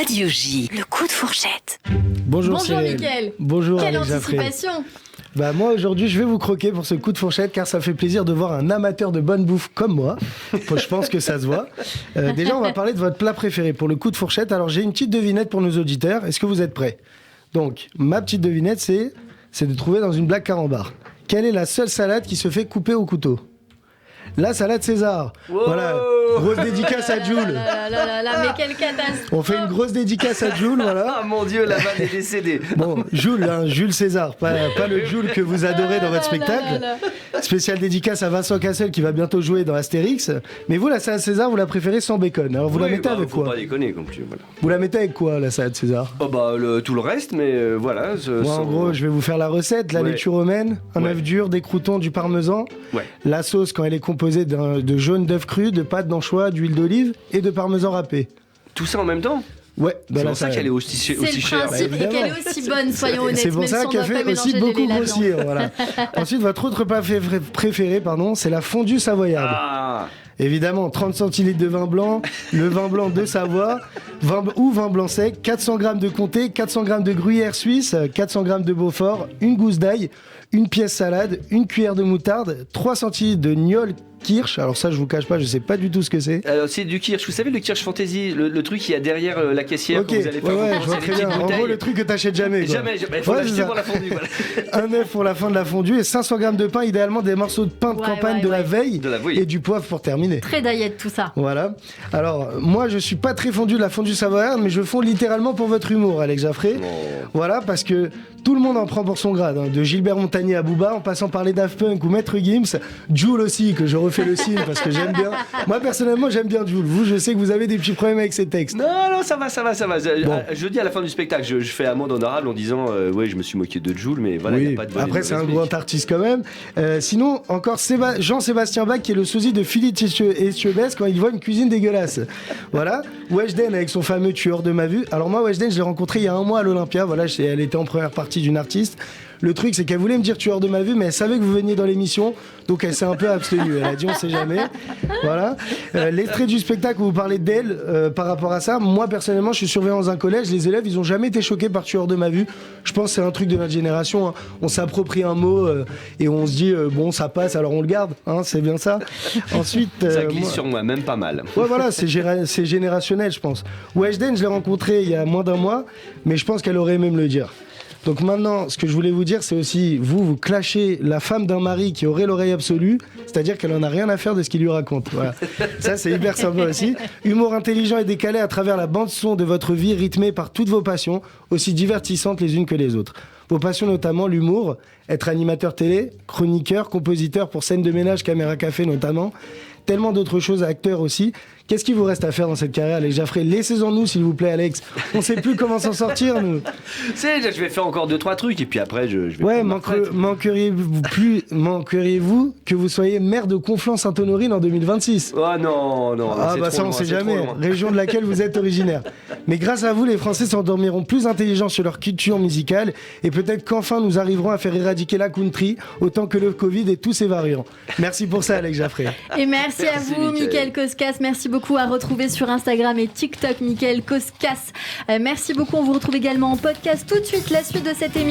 Radio J, le coup de fourchette. Bonjour Cyril. Mickaël. Bonjour Quelle Alex Jaffré. anticipation. Moi aujourd'hui je vais vous croquer pour ce coup de fourchette car ça fait plaisir de voir un amateur de bonne bouffe comme moi. Je pense que ça se voit. Déjà on va parler de votre plat préféré pour le coup de fourchette. Alors j'ai une petite devinette pour nos auditeurs. Est-ce que vous êtes prêts? Donc ma petite devinette c'est de trouver dans une blague carambar. Quelle est la seule salade qui se fait couper au couteau? La salade César. Wow. Voilà, grosse dédicace à Jules. Mais quelle catastrophe. On fait une grosse dédicace à Jules, voilà. Ah mon Dieu, la vanne est décédée. Bon, Jules, Jules César, pas le Jules que vous adorez dans votre spectacle. Spécial dédicace à Vincent Cassel qui va bientôt jouer dans Astérix. Mais vous, la salade César, vous la préférez sans bacon. Alors vous la mettez avec faut quoi? pas déconner comme tu voilà. Vous la mettez avec quoi, la salade César? Tout le reste, mais voilà. Moi, en gros, je vais vous faire la recette. La laitue romaine, un œuf dur, des croûtons, du parmesan. Ouais. La sauce, quand elle est composée de jaune d'œuf cru, de pâte d'anchois, d'huile d'olive et de parmesan râpé. Tout ça en même temps? Ouais, C'est pour ça qu'elle est aussi chère. C'est le principe et qu'elle est aussi bonne, soyons honnêtes. C'est pour même ça si on qu'elle doit pas fait aussi mélanger beaucoup les laits grossir. Voilà. Ensuite, votre autre plat préféré, c'est la fondue savoyarde. Ah. Évidemment, 30 centilitres de vin blanc, le vin blanc de Savoie, vin blanc sec, 400 g de comté, 400 g de gruyère suisse, 400 g de Beaufort, une gousse d'ail, une pièce salade, une cuillère de moutarde, 3 centilitres de gnôle kirsch. Alors ça, je vous cache pas, je sais pas du tout ce que c'est. Alors c'est du kirsch. Vous savez le kirsch fantasy, le truc qu'il y a derrière la caissière quand vous allez faire je vois très bien. En gros, le truc que t'achètes jamais. Quoi. Jamais. Il faut l'acheter pour la fondue. Voilà. Un œuf pour la fin de la fondue et 500 g de pain, idéalement des morceaux de pain de campagne de la veille et du poivre pour terminer. Très diète tout ça. Voilà. Alors, moi, je suis pas très fondu de la fondue savoyarde, mais je fonds littéralement pour votre humour, Alex Jaffré. Oh. Voilà, parce que tout le monde en prend pour son grade. De Gilbert Montagnier à Booba, en passant par les Daft Punk ou Maître Gims, Jul aussi, que je refais le signe parce que j'aime bien. Moi, personnellement, j'aime bien Jul. Vous, je sais que vous avez des petits problèmes avec ces textes. Non, ça va. Bon. Je dis à la fin du spectacle, je fais amende honorable en disant je me suis moqué de Jul, mais voilà, il n'y a pas de bonne. Après, c'est un grand artiste quand même. Sinon, encore Jean-Sébastien Bach, qui est le sosie de Philippe Etchebest quand il voit une cuisine dégueulasse. Voilà. Weshden avec son fameux tueur de ma vue. Alors moi, Weshden, je l'ai rencontré il y a un mois à l'Olympia. Voilà, elle était en première partie d'une artiste. Le truc, c'est qu'elle voulait me dire tueur de ma vue, mais elle savait que vous veniez dans l'émission, donc elle s'est un peu abstenue. Elle a dit on sait jamais. Voilà. L'extrait du spectacle où vous parlez d'elle, par rapport à ça, moi personnellement, je suis surveillant dans un collège. Les élèves, ils ont jamais été choqués par tueur de ma vue. Je pense que c'est un truc de notre génération. Hein. On s'approprie un mot et on se dit bon, ça passe, alors on le garde. Hein, c'est bien ça. Ensuite, ça glisse sur moi, même pas mal. Ouais, voilà, c'est générationnel, je pense. Weshden, je l'ai rencontré il y a moins d'un mois, mais je pense qu'elle aurait aimé me le dire. Donc maintenant, ce que je voulais vous dire, c'est aussi, vous clashez la femme d'un mari qui aurait l'oreille absolue, c'est-à-dire qu'elle en a rien à faire de ce qu'il lui raconte. Voilà. Ça, c'est hyper sympa aussi. Humour intelligent et décalé à travers la bande-son de votre vie, rythmée par toutes vos passions, aussi divertissantes les unes que les autres. Vos passions notamment l'humour, être animateur télé, chroniqueur, compositeur pour scène de ménage, caméra café notamment, tellement d'autres choses, acteur aussi. Qu'est-ce qu'il vous reste à faire dans cette carrière, Alex Jaffré? Laissez-en-nous, s'il vous plaît, Alex. On ne sait plus comment s'en sortir, nous. Je vais faire encore 2-3 trucs et puis après, je vais. Ouais, manqueriez-vous que vous soyez maire de Conflans-Sainte-Honorine en 2026? Oh non. Ah bah ça, on sait jamais. Région de laquelle vous êtes originaire. Mais grâce à vous, les Français s'endormiront plus intelligents sur leur culture musicale et peut-être qu'enfin nous arriverons à faire éradiquer la country autant que le Covid et tous ses variants. Merci pour ça, Alex Jaffré. Et merci à vous, Mickaël Koskas. Merci beaucoup, à retrouver sur Instagram et TikTok, Mickaël Koskas. Merci beaucoup, on vous retrouve également en podcast tout de suite, la suite de cette émission.